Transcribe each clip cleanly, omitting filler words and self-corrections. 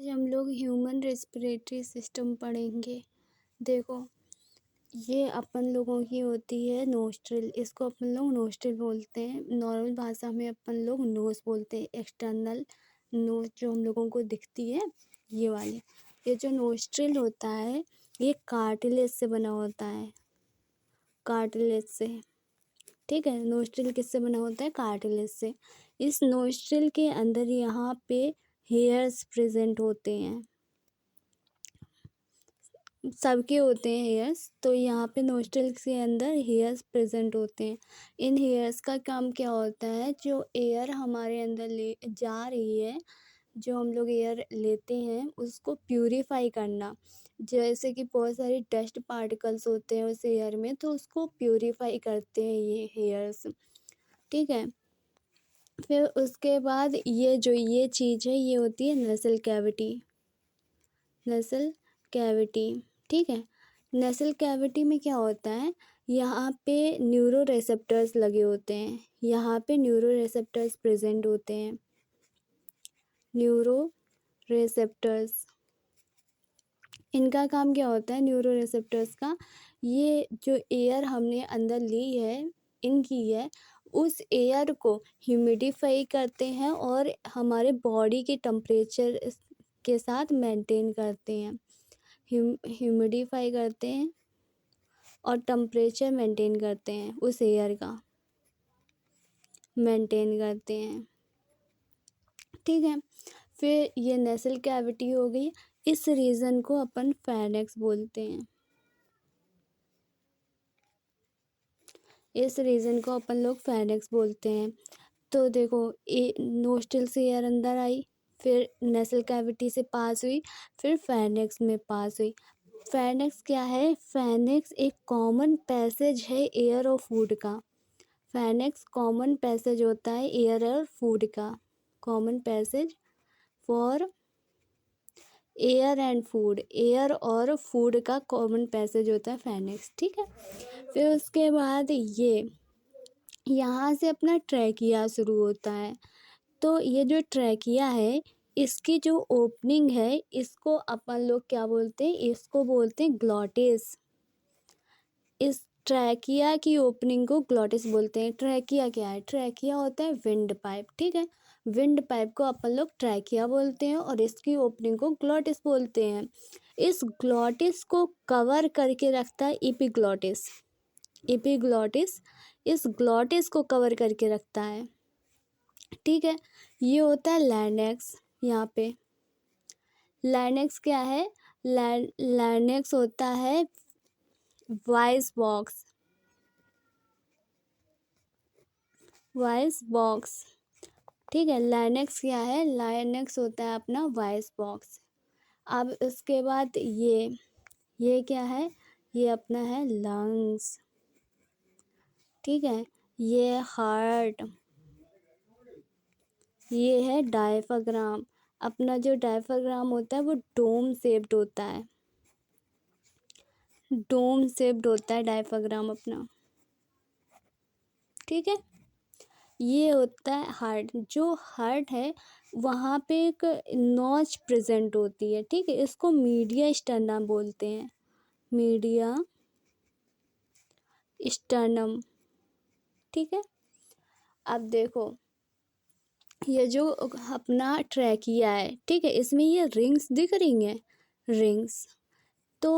आज हम लोग ह्यूमन रेस्पिरेटरी सिस्टम पढ़ेंगे। देखो, ये अपन लोगों की होती है नोस्ट्रिल, इसको अपन लोग नोस्ट्रिल बोलते हैं। नॉर्मल भाषा में अपन लोग नोज़ बोलते हैं। एक्सटर्नल नोज़ जो हम लोगों को दिखती है, ये वाली। ये जो नोस्ट्रिल होता है, ये कार्टिलेज से बना होता है, कार्टिलेज से। ठीक है, नोस्ट्रिल किससे बना होता है? कार्टिलेज से। इस नोस्ट्रिल के अंदर यहाँ पे हेयर्स प्रेजेंट होते हैं, सबके होते हैं हेयर्स। तो यहाँ पे नोस्ट्रिल के अंदर हेयर्स प्रेजेंट होते हैं। इन हेयर्स का काम क्या होता है? जो एयर हमारे अंदर ले जा रही है, जो हम लोग एयर लेते हैं, उसको प्यूरिफाई करना। जैसे कि बहुत सारी डस्ट पार्टिकल्स होते हैं उस एयर में, तो उसको प्यूरिफाई करते हैं ये हेयर्स। ठीक है, फिर उसके बाद ये चीज़ है, ये होती है नसल कैविटी। नसल कैविटी, ठीक है। नसल कैविटी में क्या होता है? यहाँ पे न्यूरो रिसेप्टर्स लगे होते हैं, यहाँ पे न्यूरो रिसेप्टर्स प्रेजेंट होते हैं। न्यूरो रिसेप्टर्स, इनका काम क्या होता है? न्यूरो रिसेप्टर्स का, ये जो एयर हमने अंदर ली है, इनकी है, उस एयर को ह्यूमिडिफाई करते हैं और हमारे बॉडी के टेम्परेचर के साथ मेंटेन करते हैं। ह्यूमिडिफाई करते हैं और टेम्परेचर मेंटेन करते हैं, उस एयर का मेंटेन करते हैं। ठीक है, फिर ये नेसल कैविटी हो गई। इस रीजन को अपन फेनेक्स बोलते हैं। इस रीजन को अपन लोग फेनेक्स बोलते हैं। तो देखो, नोस्ट्रिल से एयर अंदर आई, फिर नेसल कैविटी से पास हुई, फिर फेनेक्स में पास हुई। फेनेक्स क्या है? फेनेक्स एक कॉमन पैसेज है एयर और फूड का। फेनेक्स कॉमन पैसेज होता है एयर और फूड का, common passage for air and food, air और फूड का कॉमन पैसेज होता है फेनेक्स। ठीक है, फिर उसके बाद ये यहाँ से अपना ट्रैकिया शुरू होता है। तो ये जो ट्रैकिया है, इसकी जो ओपनिंग है, इसको अपन लोग क्या बोलते हैं? इसको बोलते हैं ग्लॉटिस। इस ट्रैकिया की ओपनिंग को ग्लॉटिस बोलते हैं। ट्रैकिया क्या है? ट्रैकिया होता है विंड पाइप। ठीक है, विंड पाइप को अपन लोग ट्रैकिया बोलते हैं और इसकी ओपनिंग को ग्लॉटिस बोलते हैं। इस ग्लॉटिस को कवर करके रखता है एपिग्लॉटिस। एपिग्लॉटिस इस ग्लॉटिस को कवर करके रखता है। ठीक है, ये होता है लैरिंक्स। यहाँ पे लैरिंक्स क्या है? लैरिंक्स होता है वॉइस बॉक्स। वॉइस बॉक्स, ठीक है। लैरिंक्स क्या है? लैरिंक्स होता है अपना वॉइस बॉक्स। अब उसके बाद ये क्या है? ये अपना है लंग्स। ठीक है, ये हार्ट, ये है डायफ्राम। अपना जो डायफ्राम होता है वो डोम शेप्ड होता है, डोम शेप्ड होता है डायफ्राम अपना। ठीक है, ये होता है हार्ट। जो हार्ट है, वहाँ पे एक नॉच प्रेजेंट होती है। ठीक है, इसको मीडिया स्टर्नम बोलते हैं, मीडिया स्टर्नम। ठीक है, अब देखो, ये जो अपना ट्रैकिया है, ठीक है, इसमें ये रिंग्स दिख रही हैं, रिंग्स। तो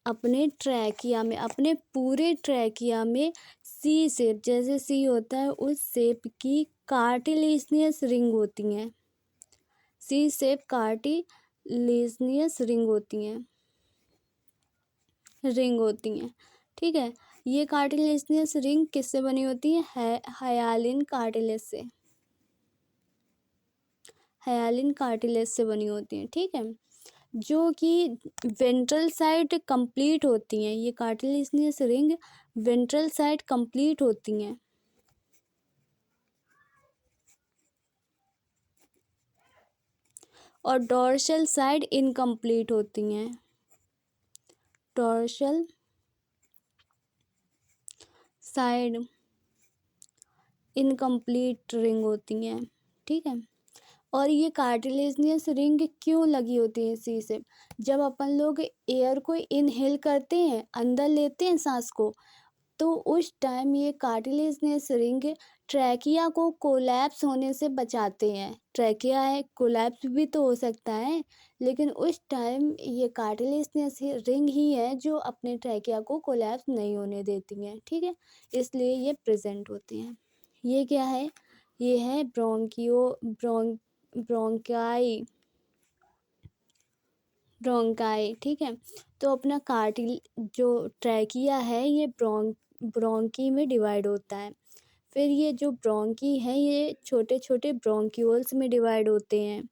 अपने ट्रैकिया में, अपने पूरे ट्रैकिया में सी शेप, जैसे सी होता है उस शेप की कार्टिलेजियस रिंग होती हैं। सी शेप कार्टिलेजियस रिंग होती हैं, रिंग होती हैं। ठीक है, ये कार्टिलेजियस रिंग किससे बनी होती है? हायालिन कार्टिलेज से, हायालिन कार्टिलेज से बनी होती हैं। ठीक है, जो कि वेंट्रल साइड कंप्लीट होती हैं। ये cartilaginous ring ventral side complete होती हैं और डोर्सल साइड इनकम्प्लीट होती हैं। डोर्सल साइड इनकम्प्लीट रिंग होती हैं। ठीक है, और ये कार्टिलेजियस रिंग क्यों लगी होती है इसी से, जब अपन लोग एयर को इनहेल करते हैं, अंदर लेते हैं सांस को, तो उस टाइम ये कार्टिलेजियस रिंग ट्रैकिया को कोलैप्स होने से बचाते हैं। ट्रैकिया है, कोलैप्स भी तो हो सकता है, लेकिन उस टाइम ये कार्टिलेजियस रिंग ही है जो अपने ट्रैकिया को कोलैप्स नहीं होने देती हैं, ठीक है, इसलिए ये प्रेजेंट होते हैं। ये क्या है, ये है ब्रोंकाई, ब्रोंकाई, ठीक है। तो अपना कार्टिल जो ट्रैकिया है ये ब्रोंकी में डिवाइड होता है। फिर ये जो ब्रोंकी है ये छोटे छोटे ब्रोंक्यूल्स में डिवाइड होते हैं।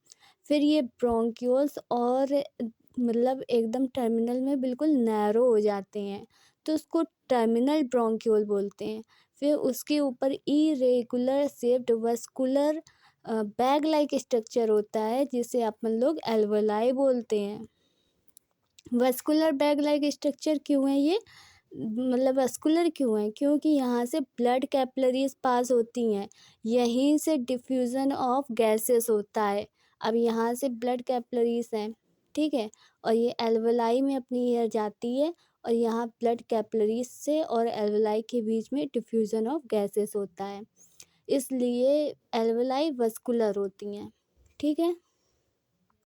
फिर ये ब्रोंक्यूल्स और मतलब एकदम टर्मिनल में बिल्कुल नैरो हो जाते हैं, तो उसको टर्मिनल ब्रोंक्यूल बोलते हैं। फिर उसके ऊपर irregular shaped vascular bag like structure होता है जिसे अपन लोग एल्वोलाई बोलते हैं। वस्कुलर बैग लाइक स्ट्रक्चर क्यों है ये, मतलब वस्कुलर क्यों है, क्योंकि यहाँ से ब्लड कैपिलरीज पास होती हैं, यहीं से डिफ्यूज़न ऑफ गैसेस होता है। अब यहाँ से ब्लड कैपिलरीज हैं, ठीक है, और ये एल्वोलाई में अपनी एयर जाती है, और यहाँ ब्लड कैपिलरीज से और एल्वोलाई के बीच में डिफ्यूज़न ऑफ गैसेस होता है, इसलिए एल्वोलाई वस्कुलर होती हैं, ठीक है।